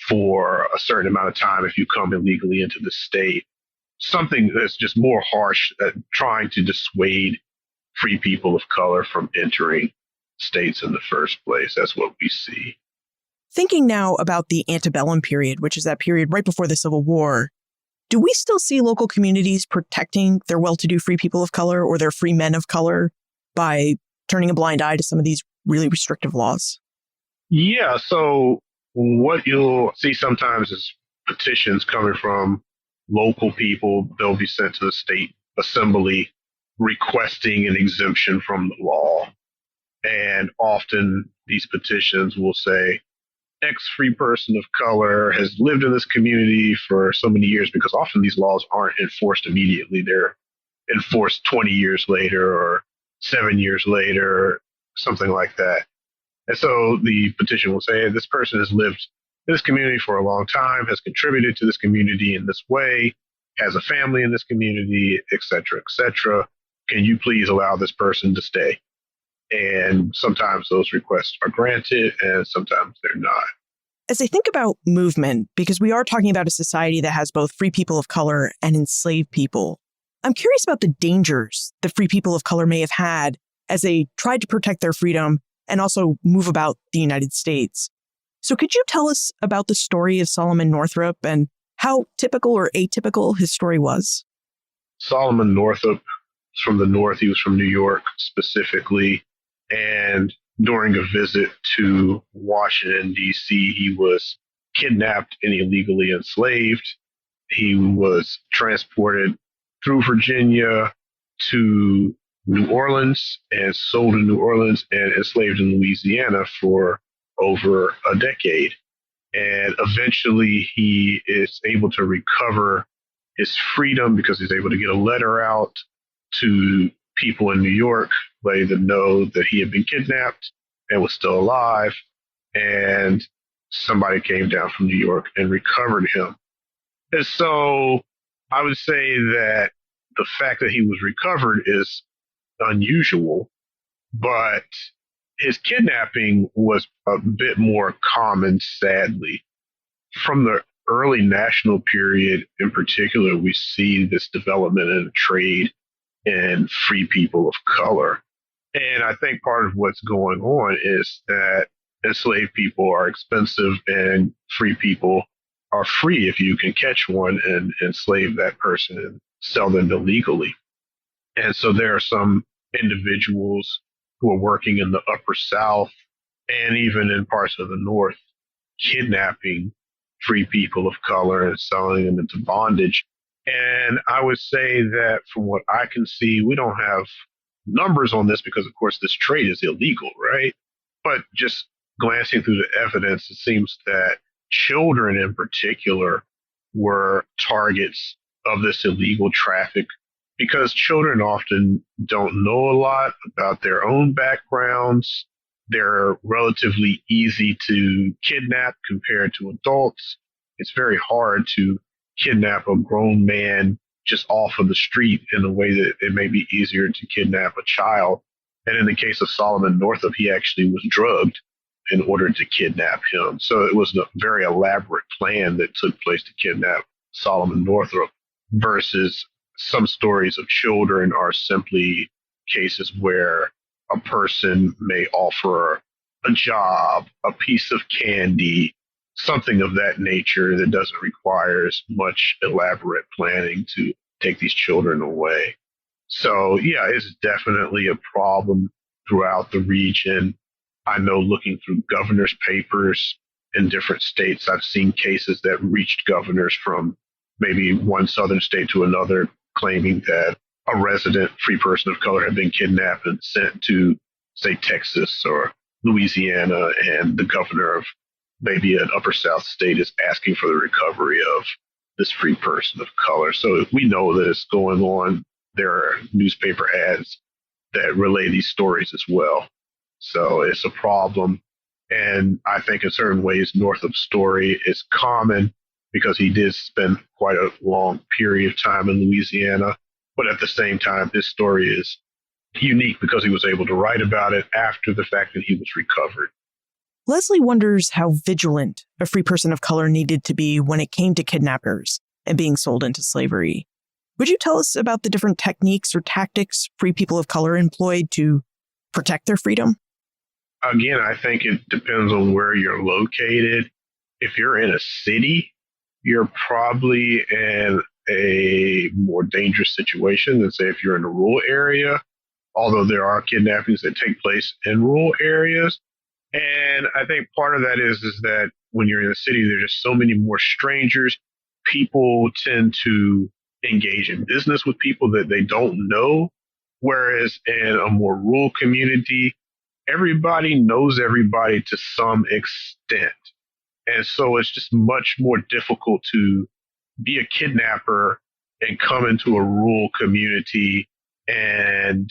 for a certain amount of time if you come illegally into the state. Something that's just more harsh, trying to dissuade free people of color from entering states in the first place. That's what we see. Thinking now about the antebellum period, which is that period right before the Civil War, do we still see local communities protecting their well-to-do free people of color or their free men of color by turning a blind eye to some of these really restrictive laws? Yeah, so what you'll see sometimes is petitions coming from local people. They'll be sent to the state assembly requesting an exemption from the law. And often these petitions will say, X free person of color has lived in this community for so many years, because often these laws aren't enforced immediately. They're enforced 20 years later or 7 years later, something like that. And so the petition will say, this person has lived in this community for a long time, has contributed to this community in this way, has a family in this community, et cetera, et cetera. Can you please allow this person to stay? And sometimes those requests are granted and sometimes they're not. As I think about movement, because we are talking about a society that has both free people of color and enslaved people, I'm curious about the dangers that free people of color may have had as they tried to protect their freedom and also move about the United States. So could you tell us about the story of Solomon Northup and how typical or atypical his story was? Solomon Northup was from the North. He was from New York specifically. And during a visit to Washington, D.C., he was kidnapped and illegally enslaved. He was transported through Virginia to New Orleans and sold in New Orleans and enslaved in Louisiana for over a decade. And eventually he is able to recover his freedom because he's able to get a letter out to people in New York, letting them know that he had been kidnapped and was still alive. And somebody came down from New York and recovered him. And so I would say that the fact that he was recovered is unusual, but his kidnapping was a bit more common, sadly. From the early national period in particular, we see this development in trade in free people of color. And I think part of what's going on is that enslaved people are expensive and free people are free if you can catch one and enslave that person and sell them illegally. And so there are some individuals who are working in the upper South and even in parts of the North, kidnapping free people of color and selling them into bondage. And I would say that from what I can see, we don't have numbers on this because, of course, this trade is illegal, right? But just glancing through the evidence, it seems that children in particular were targets of this illegal traffic because children often don't know a lot about their own backgrounds. They're relatively easy to kidnap compared to adults. It's very hard to kidnap a grown man just off of the street in a way that it may be easier to kidnap a child. And in the case of Solomon Northup, he actually was drugged in order to kidnap him. So it was a very elaborate plan that took place to kidnap Solomon Northup versus some stories of children are simply cases where a person may offer a job, a piece of candy, something of that nature that doesn't require as much elaborate planning to take these children away. So, yeah, it's definitely a problem throughout the region. I know looking through governor's papers in different states, I've seen cases that reached governors from maybe one southern state to another claiming that a resident free person of color had been kidnapped and sent to, say, Texas or Louisiana, and the governor of maybe an upper South state is asking for the recovery of this free person of color. So we know that it's going on. There are newspaper ads that relay these stories as well. So it's a problem. And I think in certain ways, Northup's story is common because he did spend quite a long period of time in Louisiana. But at the same time, this story is unique because he was able to write about it after the fact that he was recovered. Leslie wonders how vigilant a free person of color needed to be when it came to kidnappers and being sold into slavery. Would you tell us about the different techniques or tactics free people of color employed to protect their freedom? Again, I think it depends on where you're located. If you're in a city, you're probably in a more dangerous situation than, say, if you're in a rural area, although there are kidnappings that take place in rural areas. And I think part of that is that when you're in a city, there's just so many more strangers. People tend to engage in business with people that they don't know. Whereas in a more rural community, everybody knows everybody to some extent. And so it's just much more difficult to be a kidnapper and come into a rural community and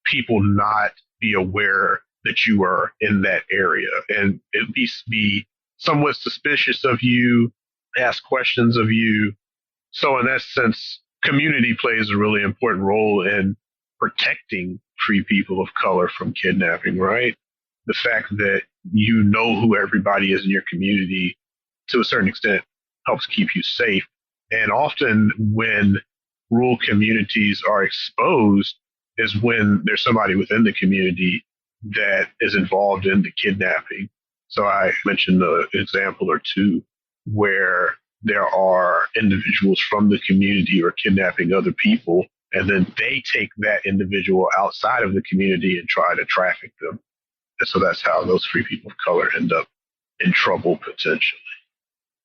people not be aware that you are in that area and at least be somewhat suspicious of you, ask questions of you. So in that sense, community plays a really important role in protecting free people of color from kidnapping, right? The fact that you know who everybody is in your community to a certain extent helps keep you safe. And often when rural communities are exposed is when there's somebody within the community that is involved in the kidnapping. So I mentioned an example or two where there are individuals from the community who are kidnapping other people, and then they take that individual outside of the community and try to traffic them. And so that's how those free people of color end up in trouble potentially.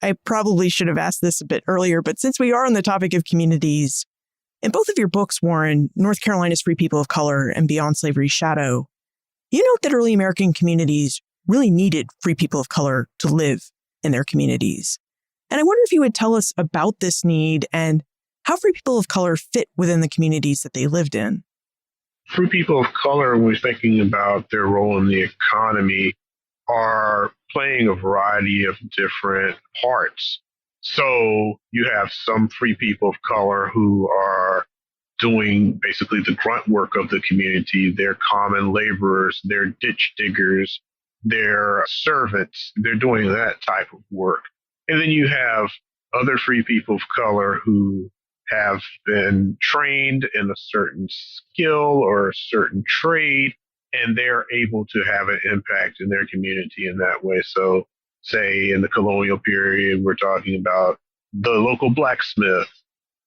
I probably should have asked this a bit earlier, but since we are on the topic of communities, in both of your books, Warren, North Carolina's Free People of Color and Beyond Slavery's Shadow, you note that early American communities really needed free people of color to live in their communities. And I wonder if you would tell us about this need and how free people of color fit within the communities that they lived in. Free people of color, when we're thinking about their role in the economy, are playing a variety of different parts. So you have some free people of color who are doing basically the grunt work of the community. They're common laborers, they're ditch diggers, they're servants, they're doing that type of work. And then you have other free people of color who have been trained in a certain skill or a certain trade, and they're able to have an impact in their community in that way. So, say in the colonial period, we're talking about the local blacksmith,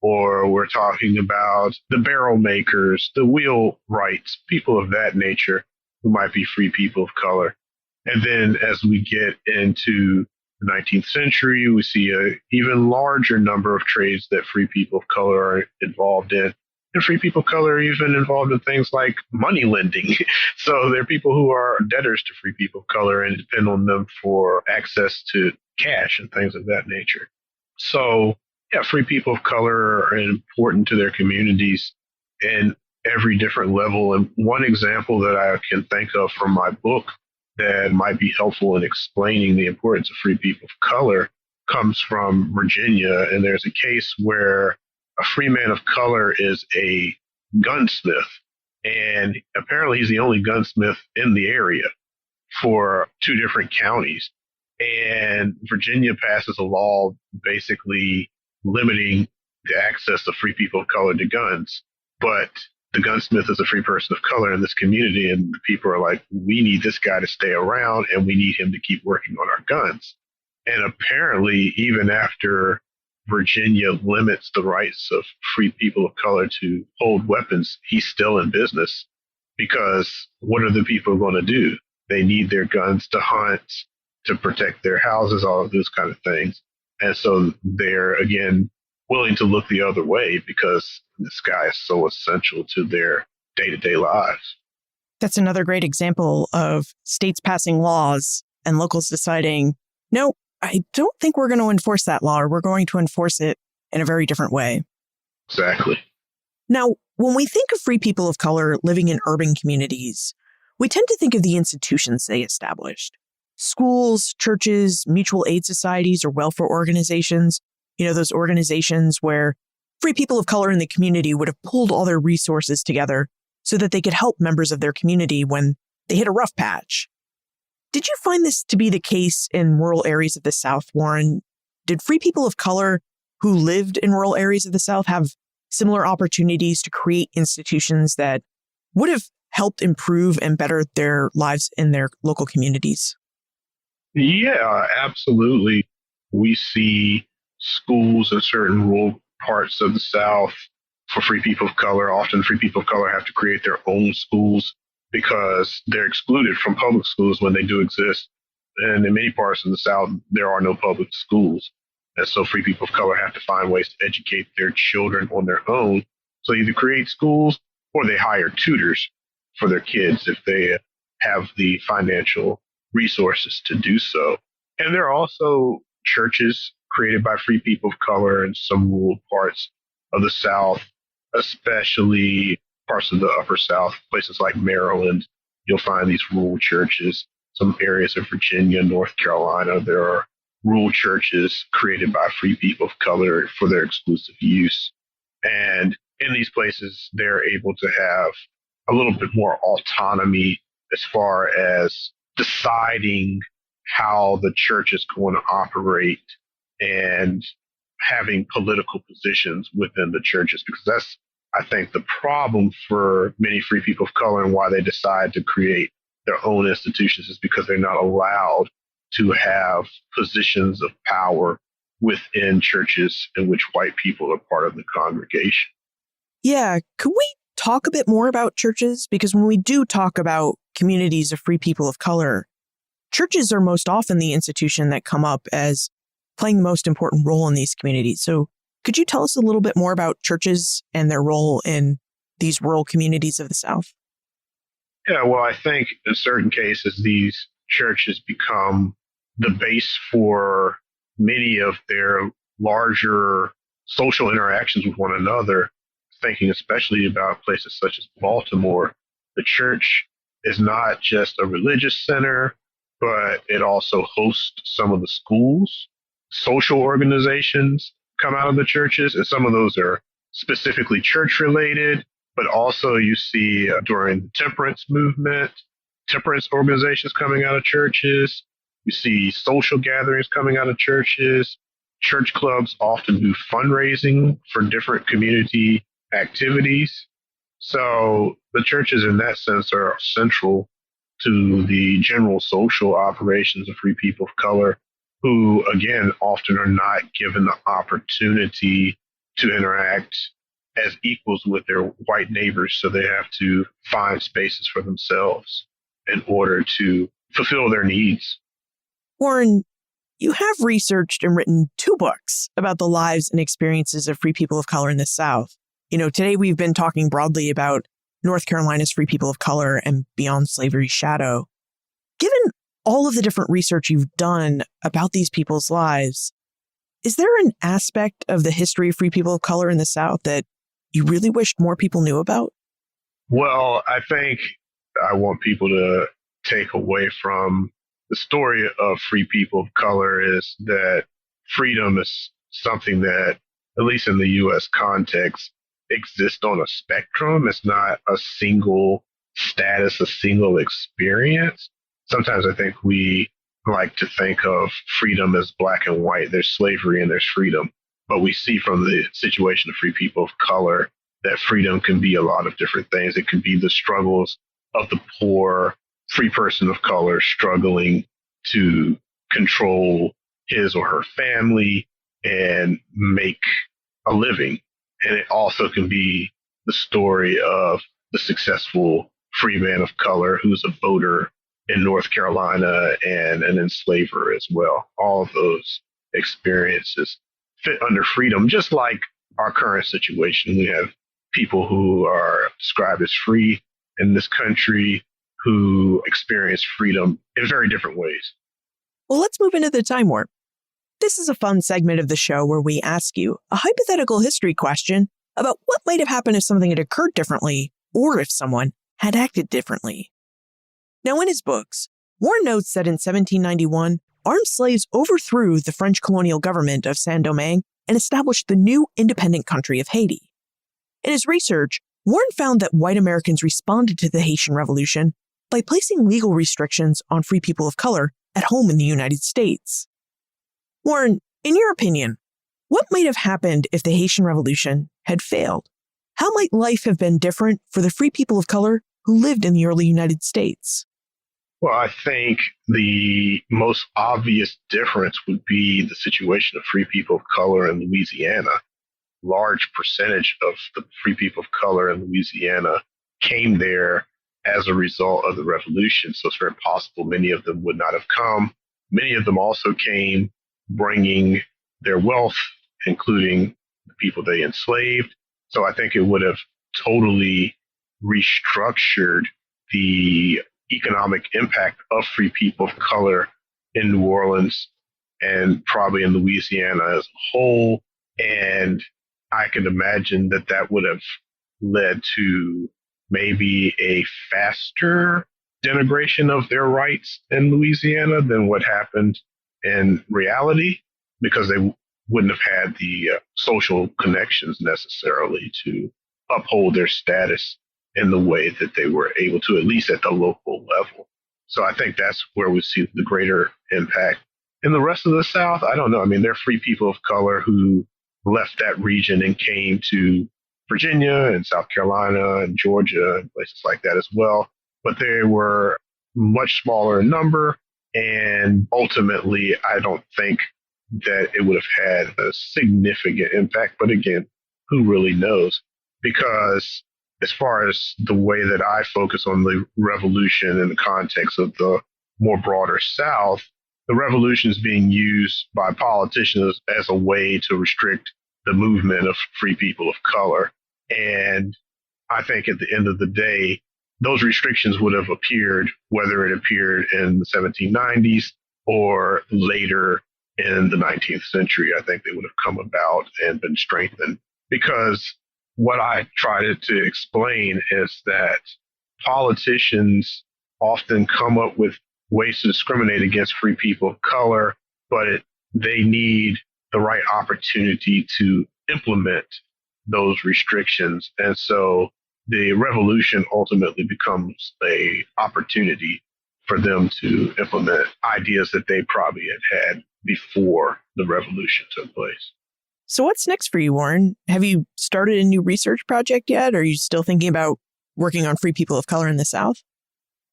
or we're talking about the barrel makers, the wheelwrights, people of that nature who might be free people of color. And then as we get into the 19th century, we see an even larger number of trades that free people of color are involved in. And free people of color are even involved in things like money lending. So there are people who are debtors to free people of color and depend on them for access to cash and things of that nature. So, yeah, free people of color are important to their communities in every different level. And one example that I can think of from my book that might be helpful in explaining the importance of free people of color comes from Virginia. And there's a case where a free man of color is a gunsmith. And apparently he's the only gunsmith in the area for two different counties. And Virginia passes a law basically limiting the access of free people of color to guns. But the gunsmith is a free person of color in this community, and the people are like, we need this guy to stay around, and we need him to keep working on our guns. And apparently, even after Virginia limits the rights of free people of color to hold weapons, he's still in business, because what are the people going to do? They need their guns to hunt, to protect their houses, all of those kind of things. And so they're, again, willing to look the other way because this guy is so essential to their day-to-day lives. That's another great example of states passing laws and locals deciding, no, I don't think we're going to enforce that law, or we're going to enforce it in a very different way. Exactly. Now, when we think of free people of color living in urban communities, we tend to think of the institutions they established. Schools, churches, mutual aid societies, or welfare organizations. You know, those organizations where free people of color in the community would have pulled all their resources together so that they could help members of their community when they hit a rough patch. Did you find this to be the case in rural areas of the South, Warren? Did free people of color who lived in rural areas of the South have similar opportunities to create institutions that would have helped improve and better their lives in their local communities? Yeah, absolutely. We see schools in certain rural parts of the South for free people of color. Often free people of color have to create their own schools because they're excluded from public schools when they do exist. And in many parts of the South, there are no public schools. And so free people of color have to find ways to educate their children on their own. So either create schools or they hire tutors for their kids if they have the financial resources to do so. And there are also churches created by free people of color in some rural parts of the South, especially parts of the Upper South, places like Maryland. You'll find these rural churches. Some areas of Virginia, North Carolina, there are rural churches created by free people of color for their exclusive use. And in these places, they're able to have a little bit more autonomy as far as deciding how the church is going to operate and having political positions within the churches, because that's, I think, the problem for many free people of color and why they decide to create their own institutions is because they're not allowed to have positions of power within churches in which white people are part of the congregation. Yeah, could we talk a bit more about churches? Because when we do talk about communities of free people of color, churches are most often the institution that come up as playing the most important role in these communities. So could you tell us a little bit more about churches and their role in these rural communities of the South? Yeah, well, I think in certain cases, these churches become the base for many of their larger social interactions with one another, thinking especially about places such as Baltimore. The church is not just a religious center, but it also hosts some of the schools. Social organizations come out of the churches, and some of those are specifically church related, but also you see during the temperance movement, temperance organizations coming out of churches. You see social gatherings coming out of churches. Church clubs often do fundraising for different community activities. So the churches, in that sense, are central to the general social operations of free people of color who, again, often are not given the opportunity to interact as equals with their white neighbors. So they have to find spaces for themselves in order to fulfill their needs. Warren, you have researched and written 2 books about the lives and experiences of free people of color in the South. Today we've been talking broadly about North Carolina's free people of color and Beyond Slavery's Shadow. Given all of the different research you've done about these people's lives, is there an aspect of the history of free people of color in the South that you really wished more people knew about? Well, I think I want people to take away from the story of free people of color is that freedom is something that, at least in the U.S. context, exists on a spectrum. It's not a single status, a single experience. Sometimes I think we like to think of freedom as black and white. There's slavery and there's freedom. But we see from the situation of free people of color that freedom can be a lot of different things. It can be the struggles of the poor free person of color struggling to control his or her family and make a living. And it also can be the story of the successful free man of color who's a voter in North Carolina and an enslaver as well. All of those experiences fit under freedom, just like our current situation. We have people who are described as free in this country who experience freedom in very different ways. Well, let's move into the time warp. This is a fun segment of the show where we ask you a hypothetical history question about what might have happened if something had occurred differently or if someone had acted differently. Now, in his books, Warren notes that in 1791, armed slaves overthrew the French colonial government of Saint-Domingue and established the new independent country of Haiti. In his research, Warren found that white Americans responded to the Haitian Revolution by placing legal restrictions on free people of color at home in the United States. Warren, in your opinion, what might have happened if the Haitian Revolution had failed? How might life have been different for the free people of color who lived in the early United States? Well, I think the most obvious difference would be the situation of free people of color in Louisiana. Large percentage of the free people of color in Louisiana came there as a result of the revolution. So it's very possible many of them would not have come. Many of them also came bringing their wealth, including the people they enslaved. So I think it would have totally restructured the economic impact of free people of color in New Orleans and probably in Louisiana as a whole. And I can imagine that that would have led to maybe a faster denigration of their rights in Louisiana than what happened in reality, because they wouldn't have had the social connections necessarily to uphold their status in the way that they were able to, at least at the local level. So I think that's where we see the greater impact. In the rest of the South, I don't know. I mean, there are free people of color who left that region and came to Virginia and South Carolina and Georgia and places like that as well. But they were much smaller in number. And ultimately, I don't think that it would have had a significant impact. But again, who really knows? Because as far as the way that I focus on the revolution in the context of the more broader South, the revolution is being used by politicians as a way to restrict the movement of free people of color. And I think at the end of the day, those restrictions would have appeared, whether it appeared in the 1790s or later in the 19th century. I think they would have come about and been strengthened, because what I try to explain is that politicians often come up with ways to discriminate against free people of color, but they need the right opportunity to implement those restrictions. And so the revolution ultimately becomes a opportunity for them to implement ideas that they probably had before the revolution took place. So what's next for you, Warren? Have you started a new research project yet? Or are you still thinking about working on free people of color in the South?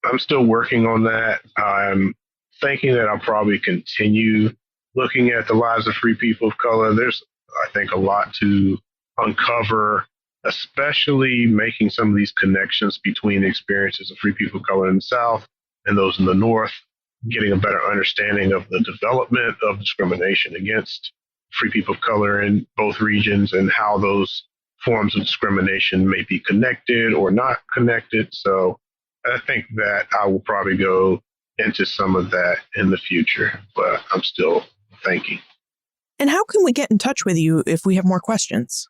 I'm still working on that. I'm thinking that I'll probably continue looking at the lives of free people of color. There's, I think, a lot to uncover, especially making some of these connections between the experiences of free people of color in the South and those in the North, getting a better understanding of the development of discrimination against free people of color in both regions and how those forms of discrimination may be connected or not connected. So I think that I will probably go into some of that in the future, but I'm still thinking. And how can we get in touch with you if we have more questions?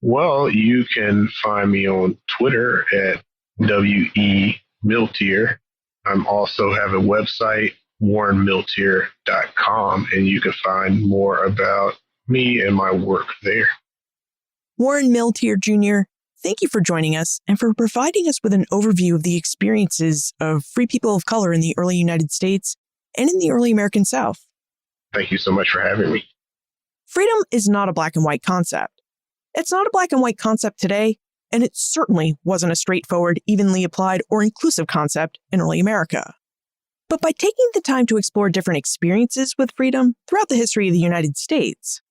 Well, you can find me on Twitter at WE_Miltier. I'm also have a website, warrenmiltier.com, and you can find more about me and my work there. Warren Miltier Jr., thank you for joining us and for providing us with an overview of the experiences of free people of color in the early United States and in the early American South. Thank you so much for having me. Freedom is not a black and white concept. It's not a black and white concept today, and it certainly wasn't a straightforward, evenly applied, or inclusive concept in early America. But by taking the time to explore different experiences with freedom throughout the history of the United States,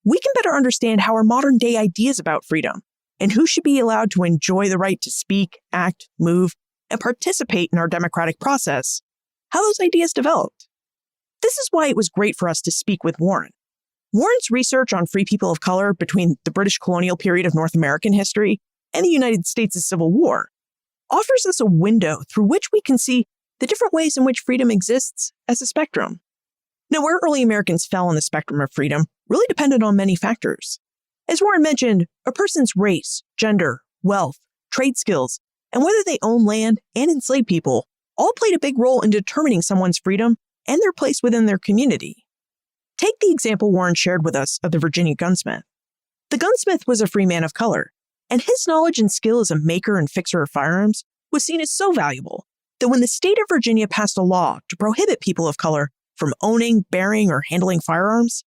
we can better understand how our modern day ideas about freedom and who should be allowed to enjoy the right to speak, act, move, and participate in our democratic process, how those ideas developed. This is why it was great for us to speak with Warren. Warren's research on free people of color between the British colonial period of North American history and the United States' Civil War offers us a window through which we can see the different ways in which freedom exists as a spectrum. Now, where early Americans fell on the spectrum of freedom really depended on many factors. As Warren mentioned, a person's race, gender, wealth, trade skills, and whether they own land and enslave people all played a big role in determining someone's freedom and their place within their community. Take the example Warren shared with us of the Virginia gunsmith. The gunsmith was a free man of color, and his knowledge and skill as a maker and fixer of firearms was seen as so valuable that when the state of Virginia passed a law to prohibit people of color from owning, bearing, or handling firearms,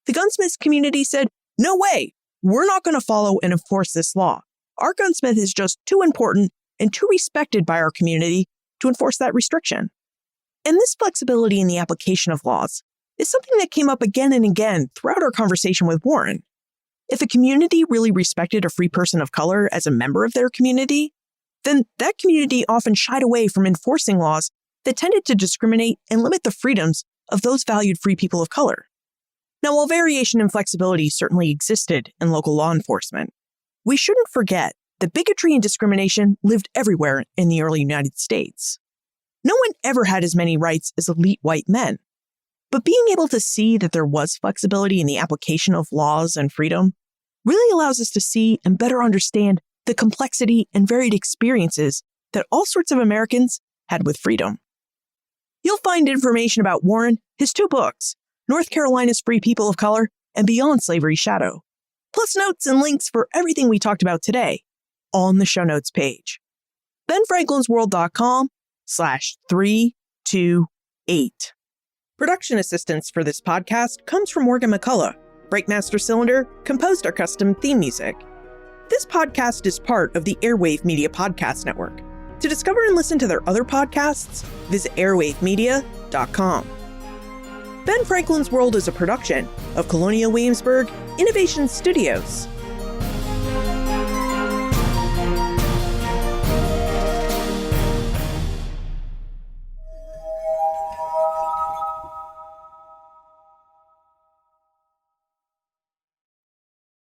the gunsmith's community said, "No way, we're not going to follow and enforce this law. Our gunsmith is just too important and too respected by our community to enforce that restriction." And this flexibility in the application of laws is something that came up again and again throughout our conversation with Warren. If a community really respected a free person of color as a member of their community, then that community often shied away from enforcing laws that tended to discriminate and limit the freedoms of those valued free people of color. Now, while variation and flexibility certainly existed in local law enforcement, we shouldn't forget that bigotry and discrimination lived everywhere in the early United States. No one ever had as many rights as elite white men. But being able to see that there was flexibility in the application of laws and freedom really allows us to see and better understand the complexity and varied experiences that all sorts of Americans had with freedom. You'll find information about Warren, his 2 books, North Carolina's Free People of Color and Beyond Slavery's Shadow, plus notes and links for everything we talked about today, all in the show notes page. BenFranklin'sWorld.com/328. Production assistance for this podcast comes from Morgan McCullough. Breakmaster Cylinder composed our custom theme music. This podcast is part of the Airwave Media Podcast Network. To discover and listen to their other podcasts, visit airwavemedia.com. Ben Franklin's World is a production of Colonial Williamsburg Innovation Studios.